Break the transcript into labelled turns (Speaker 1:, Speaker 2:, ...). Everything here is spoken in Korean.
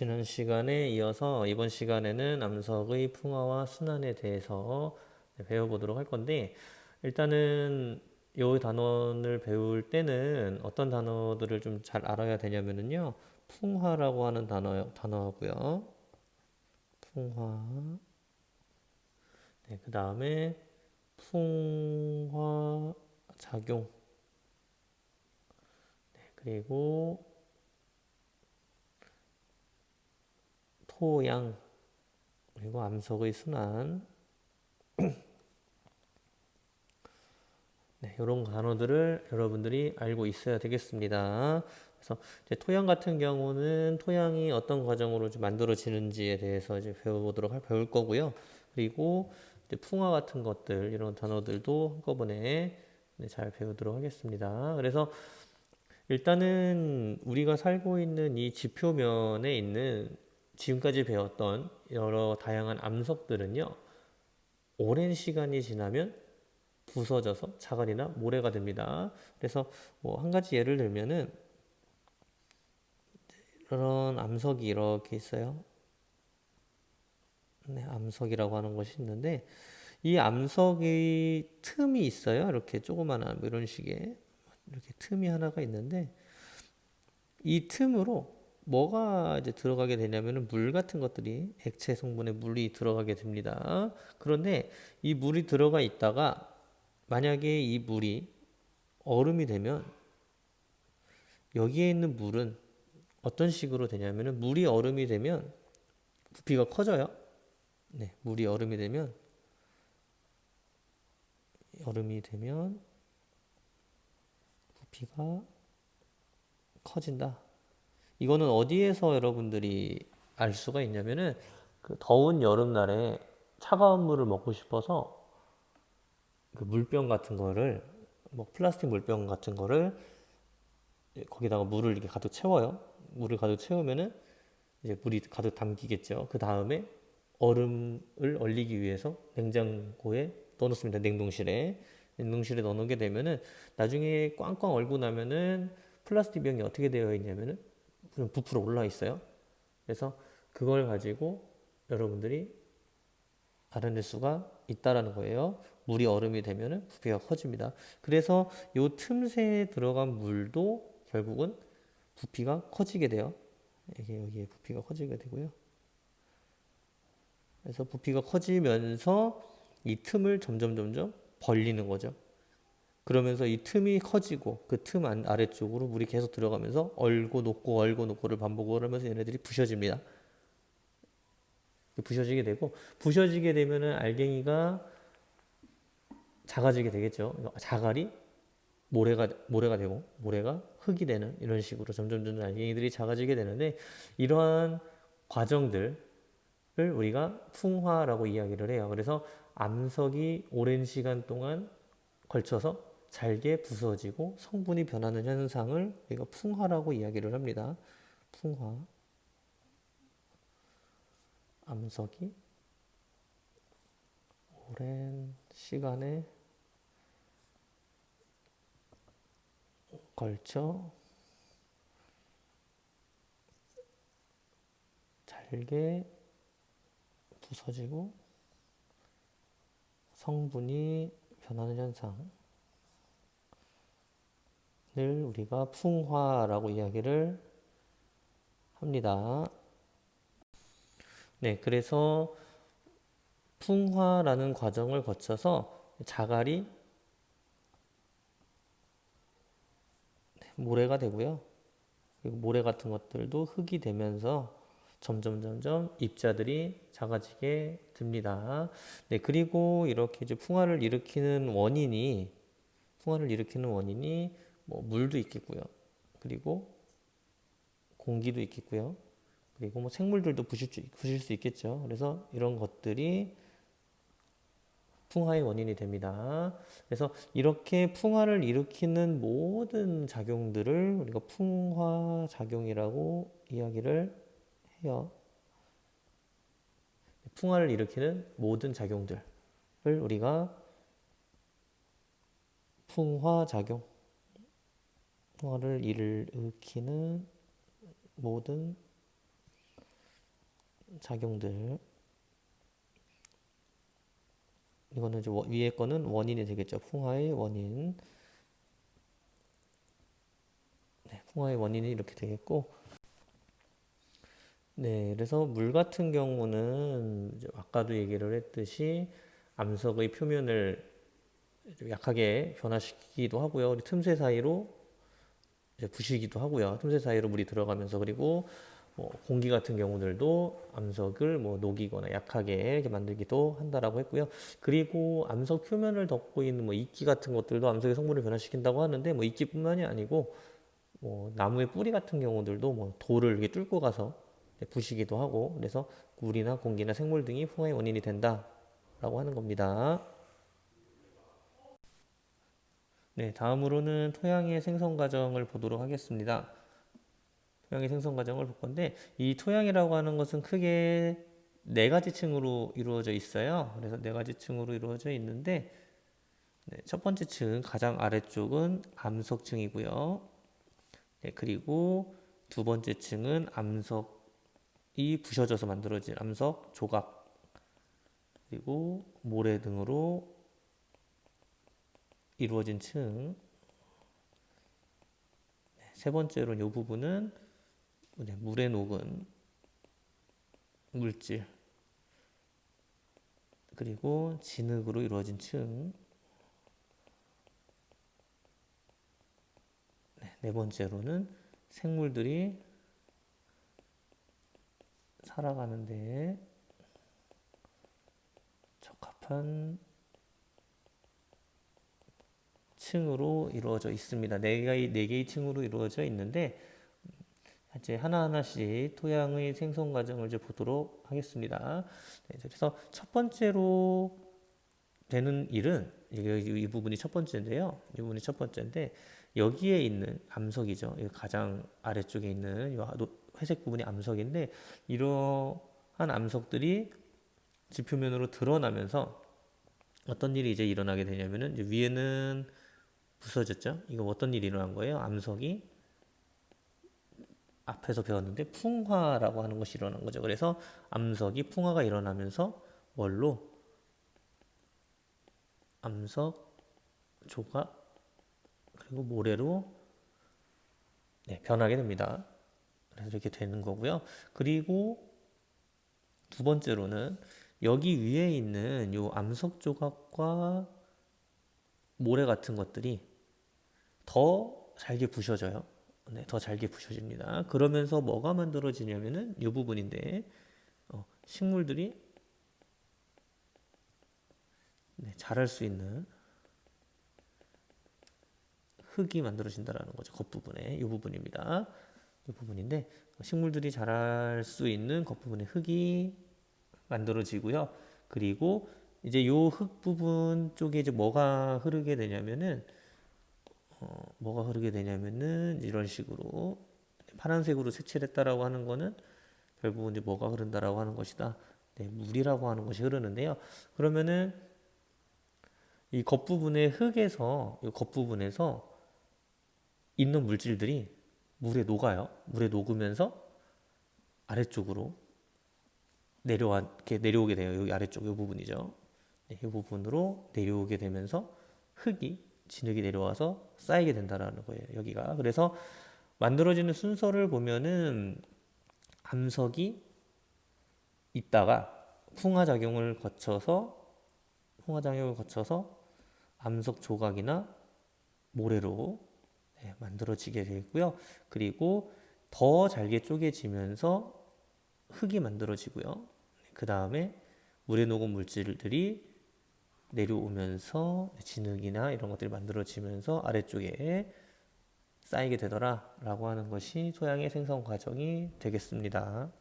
Speaker 1: 지난 시간에 이어서 이번 시간에는 암석의 풍화와 순환에 대해서 배워보도록 할 건데, 일단은 이 단원을 배울 때는 어떤 단어들을 좀 잘 알아야 되냐면요, 풍화라고 하는 단어하고요. 풍화. 네, 그 다음에 풍화 작용. 그리고 토양. 그리고 암석의 순환. 네, 이런 단어들을 여러분들이 알고 있어야 되겠습니다. 그래서 이제 토양 같은 경우는 토양이 어떤 과정으로 이제 만들어지는지에 대해서 이제 배울 거고요. 그리고 이제 풍화 같은 것들 이런 단어들도 한꺼번에 네, 잘 배우도록 하겠습니다. 그래서 일단은 우리가 살고 있는 이 지표면에 있는 지금까지 배웠던 여러 다양한 암석들은요, 오랜 시간이 지나면 부서져서 자갈이나 모래가 됩니다. 그래서 뭐 한 가지 예를 들면은 이런 암석이 이렇게 있어요. 네, 암석이라고 하는 것이 있는데 이 암석의 틈이 있어요. 이렇게 조그마한 뭐 이런 식의 이렇게 틈이 하나가 있는데 이 틈으로 뭐가 이제 들어가게 되냐면은 물 같은 것들이 액체 성분의 물이 들어가게 됩니다. 그런데 이 물이 들어가 있다가 만약에 이 물이 얼음이 되면 여기에 있는 물은 어떤 식으로 되냐면은 물이 얼음이 되면 부피가 커져요. 네, 물이 얼음이 되면 부피가 커진다. 이거는 어디에서 여러분들이 알 수가 있냐면은 그 더운 여름날에 차가운 물을 먹고 싶어서 그 물병 같은 거를 뭐 플라스틱 물병 같은 거를 거기다가 물을 이렇게 가득 채워요. 물을 가득 채우면은 이제 물이 가득 담기겠죠. 그 다음에 얼음을 얼리기 위해서 냉장고에 넣어놓습니다. 냉동실에 넣어놓게 되면은 나중에 꽝꽝 얼고 나면은 플라스틱 병이 어떻게 되어 있냐면은 부풀어 올라 있어요. 그래서 그걸 가지고 여러분들이 알아낼 수가 있다라는 거예요. 물이 얼음이 되면은 부피가 커집니다. 그래서 요 틈새에 들어간 물도 결국은 부피가 커지게 돼요. 이게 여기에 부피가 커지게 되고요. 그래서 부피가 커지면서 이 틈을 점점 벌리는 거죠. 그러면서 이 틈이 커지고 그 틈 아래쪽으로 물이 계속 들어가면서 얼고 녹고를 반복을 하면서 얘네들이 부셔집니다. 부셔지게 되고 부셔지게 되면은 알갱이가 작아지게 되겠죠. 자갈이 모래가 되고 모래가 흙이 되는 이런 식으로 점점 알갱이들이 작아지게 되는데 이러한 과정들을 우리가 풍화라고 이야기를 해요. 그래서 암석이 오랜 시간 동안 걸쳐서 잘게 부서지고 성분이 변하는 현상을 우리가 풍화라고 이야기를 합니다. 풍화. 암석이 오랜 시간에 걸쳐 잘게 부서지고 성분이 변하는 현상을 우리가 풍화라고 이야기를 합니다. 네, 그래서 풍화라는 과정을 거쳐서 자갈이 모래가 되고요. 그리고 모래 같은 것들도 흙이 되면서 점점 입자들이 작아지게 됩니다. 네, 그리고 이렇게 이제 풍화를 일으키는 원인이 뭐 물도 있겠고요. 그리고 공기도 있겠고요. 그리고 뭐 생물들도 부실 수 있겠죠. 그래서 이런 것들이 풍화의 원인이 됩니다. 그래서 이렇게 풍화를 일으키는 모든 작용들을 우리가 풍화 작용이라고 이야기를 해요. 풍화를 일으키는 모든 작용들을 우리가 풍화작용, 풍화를 일으키는 모든 작용들. 이거는 이제 위에 거는 원인이 되겠죠. 풍화의 원인. 네, 풍화의 원인이 이렇게 되겠고, 네, 그래서 물 같은 경우는 이제 아까도 얘기를 했듯이 암석의 표면을 좀 약하게 변화시키기도 하고요. 그리고 틈새 사이로 이제 부시기도 하고요. 틈새 사이로 물이 들어가면서. 그리고 뭐 공기 같은 경우들도 암석을 뭐 녹이거나 약하게 이렇게 만들기도 한다라고 했고요. 그리고 암석 표면을 덮고 있는 뭐 이끼 같은 것들도 암석의 성분을 변화시킨다고 하는데, 뭐 이끼뿐만이 아니고 뭐 나무의 뿌리 같은 경우들도 뭐 돌을 이렇게 뚫고 가서 부시기도 하고, 그래서 물이나 공기나 생물 등이 풍화의 원인이 된다라고 하는 겁니다. 네, 다음으로는 토양의 생성 과정을 보도록 하겠습니다. 토양의 생성 과정을 볼 건데, 이 토양이라고 하는 것은 크게 네 가지 층으로 이루어져 있어요. 그래서 네 가지 층으로 이루어져 있는데, 네, 첫 번째 층 가장 아래쪽은 암석층이고요. 네, 그리고 두 번째 층은 암석이 부셔져서 만들어진 암석 조각, 그리고 모래 등으로 이루어진 층. 네, 세 번째로는 이 부분은 물에 녹은 물질, 그리고 진흙으로 이루어진 층. 네 번째로는 생물들이 살아가는데 적합한 층으로 이루어져 있습니다. 네 개의 층으로 이루어져 있는데, 이제 하나하나씩 토양의 생성 과정을 이제 보도록 하겠습니다. 네, 그래서 첫 번째로 되는 일은 이 부분이 첫 번째인데요. 이 부분이 첫 번째인데, 여기에 있는 암석이죠. 가장 아래쪽에 있는 이 회색 부분이 암석인데, 이러한 암석들이 지표면으로 드러나면서 어떤 일이 이제 일어나게 되냐면은, 이제 위에는 부서졌죠. 이거 어떤 일이 일어난 거예요? 암석이 앞에서 배웠는데 풍화라고 하는 것이 일어난 거죠. 그래서 암석이 풍화가 일어나면서 뭘로? 암석 조각 그리고 모래로, 네, 변하게 됩니다. 그래서 이렇게 되는 거고요. 그리고 두 번째로는 여기 위에 있는 요 암석 조각과 모래 같은 것들이 더 잘게 부셔져요. 네, 더 잘게 부셔집니다. 그러면서 뭐가 만들어지냐면은 이 부분인데, 식물들이, 네, 자랄 수 있는 흙이 만들어진다라는 거죠. 겉부분에 이 부분입니다. 이 부분인데, 식물들이 자랄 수 있는 겉부분의 흙이 만들어지고요. 그리고 이제 요 흙 부분 쪽에 이제 뭐가 흐르게 되냐면은 이런 식으로 파란색으로 색칠했다라고 하는 거는 결국은 이제 뭐가 흐른다라고 하는 것이다. 네, 물이라고 하는 것이 흐르는데요. 그러면은 이 겉부분의 흙에서, 이 겉부분에서 있는 물질들이 물에 녹아요. 물에 녹으면서 아래쪽으로 이렇게 내려오게 돼요. 여기 아래쪽 이 부분이죠. 네, 이 부분으로 내려오게 되면서 진흙이 내려와서 쌓이게 된다라는 거예요. 여기가. 그래서 만들어지는 순서를 보면은 암석이 있다가 풍화작용을 거쳐서 암석 조각이나 모래로, 네, 만들어지게 되고요. 그리고 더 잘게 쪼개지면서 흙이 만들어지고요. 그 다음에 물에 녹은 물질들이 내려오면서 진흙이나 이런 것들이 만들어지면서 아래쪽에 쌓이게 되더라라고 하는 것이 토양의 생성 과정이 되겠습니다.